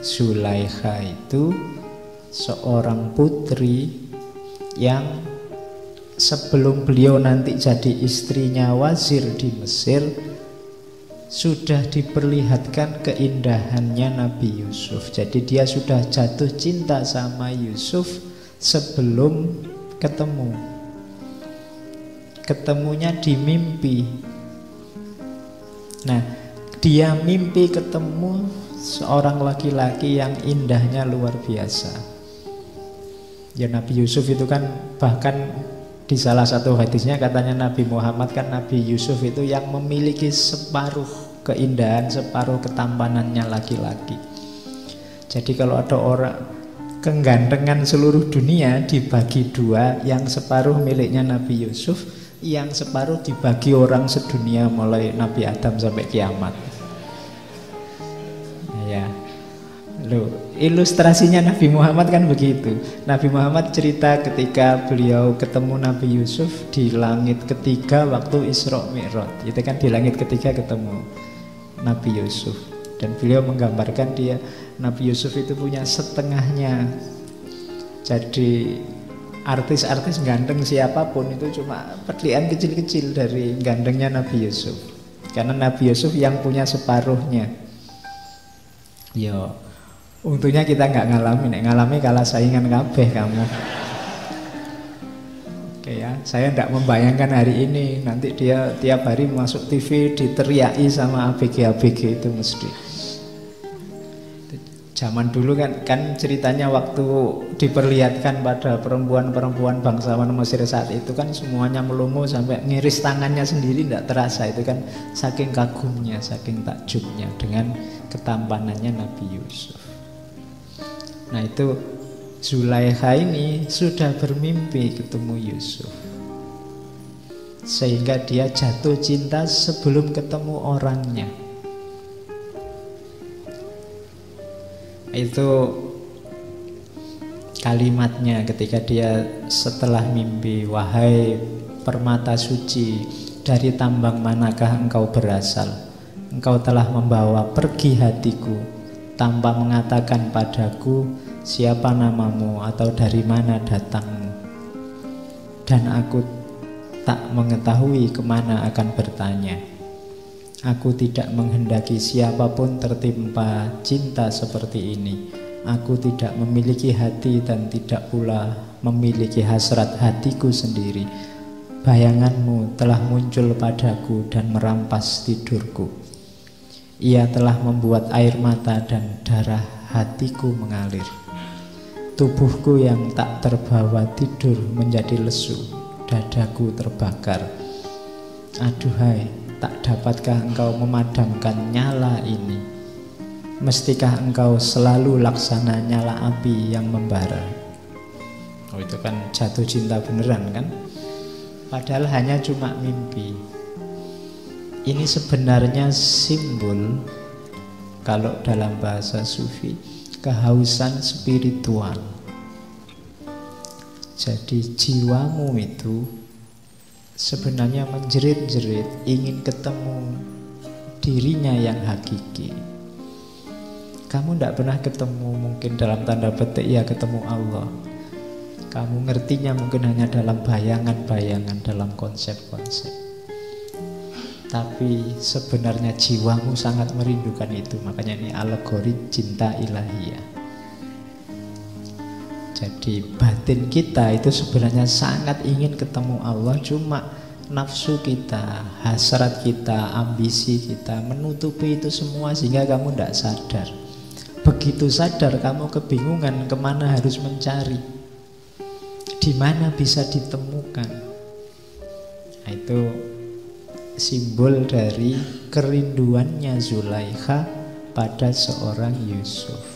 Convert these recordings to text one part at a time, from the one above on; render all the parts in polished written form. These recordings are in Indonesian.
Zulaikha itu seorang putri yang sebelum beliau nanti jadi istrinya wazir di Mesir sudah diperlihatkan keindahannya Nabi Yusuf. Jadi dia sudah jatuh cinta sama Yusuf sebelum ketemu. Ketemunya di mimpi. Nah, dia mimpi ketemu seorang laki-laki yang indahnya luar biasa. Ya, Nabi Yusuf itu kan bahkan di salah satu hadisnya katanya Nabi Muhammad kan Nabi Yusuf itu yang memiliki separuh keindahan, separuh ketampanannya laki-laki. Jadi kalau ada orang kegantengan seluruh dunia dibagi dua, yang separuh miliknya Nabi Yusuf, yang separuh dibagi orang sedunia mulai Nabi Adam sampai kiamat. Ya. Loh, ilustrasinya Nabi Muhammad kan begitu. Nabi Muhammad cerita ketika beliau ketemu Nabi Yusuf di langit ketiga waktu Isra Mi'raj. Itu kan di langit ketiga ketemu Nabi Yusuf. Dan beliau menggambarkan dia, Nabi Yusuf itu punya setengahnya. Jadi artis-artis ganteng siapapun itu cuma petlian kecil-kecil dari gantengnya Nabi Yusuf. Karena Nabi Yusuf yang punya separuhnya. Yo, untungnya kita nggak ngalami kalah saingan kabeh kamu. Oke ya, saya tidak membayangkan hari ini nanti dia tiap hari masuk TV diteriaki sama ABG itu mesti. Zaman dulu kan ceritanya waktu diperlihatkan pada perempuan-perempuan bangsawan Mesir saat itu kan semuanya melongo sampai ngiris tangannya sendiri, tidak terasa. Itu kan saking kagumnya, saking takjubnya dengan ketampanannya Nabi Yusuf. Nah itu Zulaikha ini sudah bermimpi ketemu Yusuf, sehingga dia jatuh cinta sebelum ketemu orangnya. Itu kalimatnya ketika dia setelah mimpi, wahai permata suci, dari tambang manakah engkau berasal? Engkau telah membawa pergi hatiku tanpa mengatakan padaku siapa namamu atau dari mana datangmu. Dan aku tak mengetahui kemana akan bertanya. Aku tidak menghendaki siapapun tertimpa cinta seperti ini. Aku tidak memiliki hati dan tidak pula memiliki hasrat hatiku sendiri. Bayanganmu telah muncul padaku dan merampas tidurku. Ia telah membuat air mata dan darah hatiku mengalir. Tubuhku yang tak terbawa tidur menjadi lesu, dadaku terbakar. Aduhai, tak dapatkah engkau memadamkan nyala ini? Mestikah engkau selalu laksana nyala api yang membara? Oh, itu kan jatuh cinta beneran kan? Padahal hanya cuma mimpi. Ini sebenarnya simbol, kalau dalam bahasa sufi, kehausan spiritual. Jadi jiwamu itu sebenarnya menjerit-jerit ingin ketemu dirinya yang hakiki. Kamu tidak pernah ketemu, mungkin dalam tanda petik ya ketemu Allah. Kamu ngertinya mungkin hanya dalam bayangan-bayangan, dalam konsep-konsep. Tapi sebenarnya jiwamu sangat merindukan itu. Makanya ini alegori cinta ilahiyah. Jadi batin kita itu sebenarnya sangat ingin ketemu Allah, cuma nafsu kita, hasrat kita, ambisi kita menutupi itu semua sehingga kamu tidak sadar. Begitu sadar kamu kebingungan kemana harus mencari, di mana bisa ditemukan. Nah, itu simbol dari kerinduannya Zulaikha pada seorang Yusuf.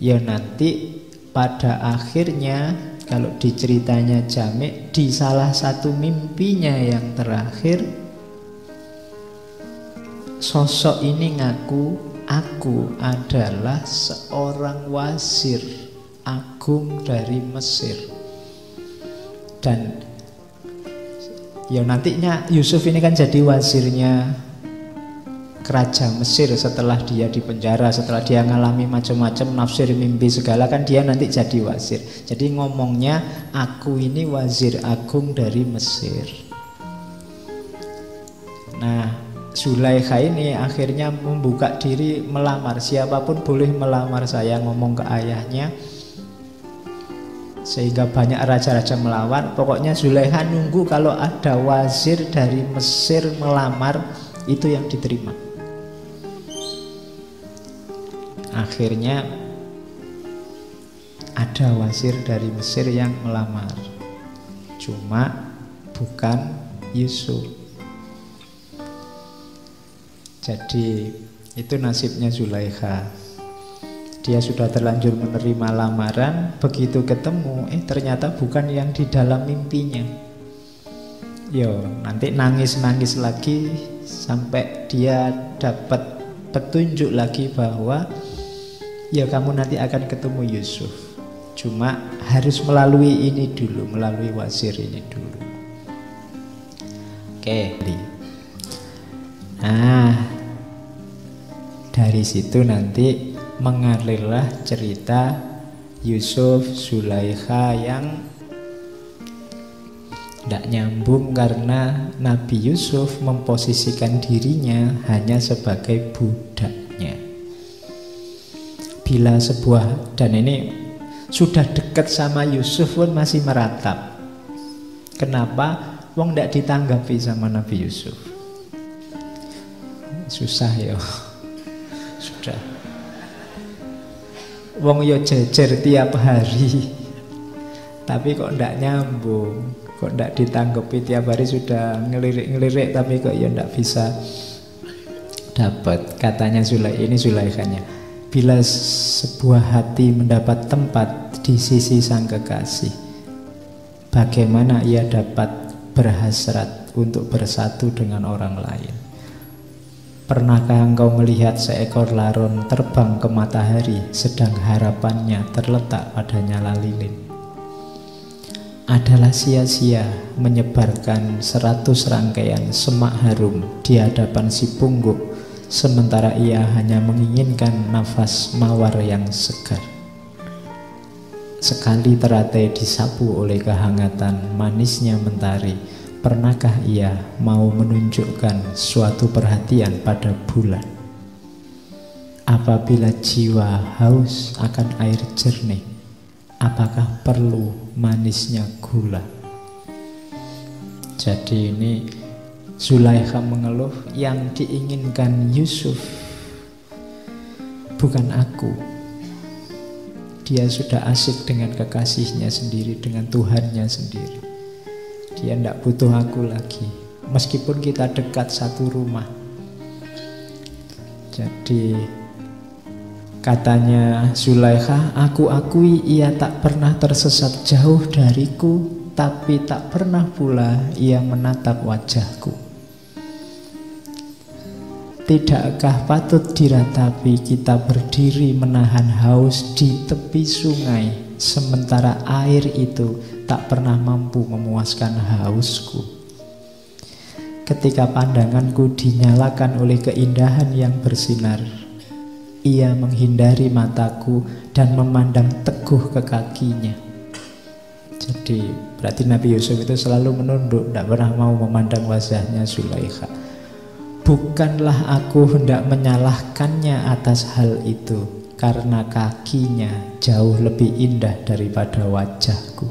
Ya nanti pada akhirnya kalau diceritanya Jami' di salah satu mimpinya yang terakhir, sosok ini ngaku, aku adalah seorang wazir agung dari Mesir. Dan ya nantinya Yusuf ini kan jadi wazirnya raja Mesir setelah dia dipenjara, setelah dia ngalami macam-macam nafsir mimpi segala, kan dia nanti jadi wazir. Jadi ngomongnya, aku ini wazir agung dari Mesir. Nah, Zulaikha ini akhirnya membuka diri melamar. Siapapun boleh melamar saya, ngomong ke ayahnya. Sehingga banyak raja-raja melawan. Pokoknya Zulaikha nunggu kalau ada wazir dari Mesir melamar, itu yang diterima. Akhirnya ada wazir dari Mesir yang melamar, cuma bukan Yusuf. Jadi itu nasibnya Zulaikha. Dia sudah terlanjur menerima lamaran, begitu ketemu, ternyata bukan yang di dalam mimpinya. Yo, nanti nangis-nangis lagi sampai dia dapat petunjuk lagi bahwa ya kamu nanti akan ketemu Yusuf. Cuma harus melalui ini dulu, melalui wazir ini dulu. Oke. Nah, dari situ nanti mengalirlah cerita Yusuf, Zulaikha yang tidak nyambung karena Nabi Yusuf memposisikan dirinya hanya sebagai budaknya. Bila sebuah, dan ini sudah dekat sama Yusuf pun masih meratap. Kenapa? Wong tidak ditanggapi sama Nabi Yusuf. Susah ya. Sudah. Wong yo jejer tiap hari, tapi kok ndak nyambung, kok ndak ditanggapi tiap hari, sudah ngelirik-ngelirik tapi kok ya ndak bisa dapat. Katanya Zulaikhanya, bila sebuah hati mendapat tempat di sisi sang kekasih, bagaimana ia dapat berhasrat untuk bersatu dengan orang lain? Pernahkah engkau melihat seekor laron terbang ke matahari, sedang harapannya terletak pada nyala lilin? Adalah sia-sia menyebarkan 100 rangkaian semak harum di hadapan si pungguk, sementara ia hanya menginginkan nafas mawar yang segar. Sekali teratai disapu oleh kehangatan manisnya mentari, pernahkah ia mau menunjukkan suatu perhatian pada bulan? Apabila jiwa haus akan air jernih, apakah perlu manisnya gula? Jadi ini Zulaikha mengeluh, yang diinginkan Yusuf bukan aku. Dia sudah asik dengan kekasihnya sendiri, dengan Tuhannya sendiri. Dia tidak butuh aku lagi, meskipun kita dekat satu rumah. Jadi katanya Zulaikha, aku akui ia tak pernah tersesat jauh dariku, tapi tak pernah pula ia menatap wajahku. Tidakkah patut diratapi kita berdiri menahan haus di tepi sungai, sementara air itu tak pernah mampu memuaskan hausku? Ketika pandanganku dinyalakan oleh keindahan yang bersinar, ia menghindari mataku dan memandang teguh ke kakinya. Jadi berarti Nabi Yusuf itu selalu menunduk, tidak pernah mau memandang wajahnya Zulaikha. Bukanlah aku hendak menyalahkannya atas hal itu, karena kakinya jauh lebih indah daripada wajahku.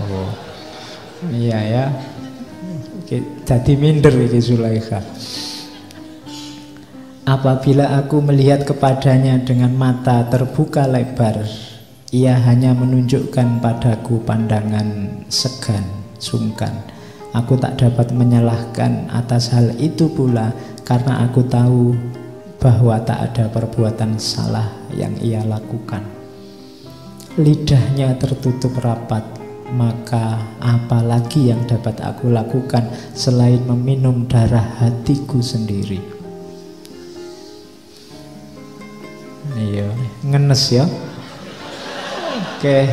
Oh, iya ya. Oke, jadi minder ini Zulaikha. Apabila aku melihat kepadanya dengan mata terbuka lebar, ia hanya menunjukkan padaku pandangan segan, sungkan. Aku tak dapat menyalahkan atas hal itu pula, karena aku tahu bahwa tak ada perbuatan salah yang ia lakukan. Lidahnya tertutup rapat, maka apalagi yang dapat aku lakukan selain meminum darah hatiku sendiri? Iya, ngenes ya. Oke.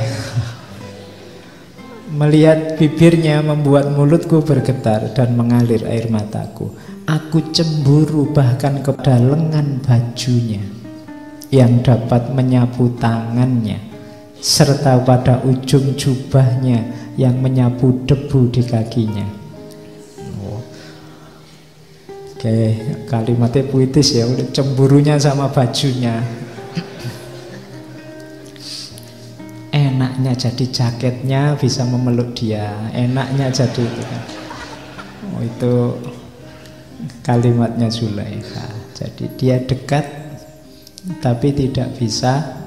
Melihat bibirnya membuat mulutku bergetar dan mengalir air mataku. Aku cemburu bahkan kepada lengan bajunya yang dapat menyapu tangannya, serta pada ujung jubahnya yang menyapu debu di kakinya. Oke, kalimatnya puitis ya, udah cemburunya sama bajunya. Enaknya jadi jaketnya bisa memeluk dia, enaknya jadi itu kan. Oh, itu kalimatnya Zulaikha. Jadi dia dekat tapi tidak bisa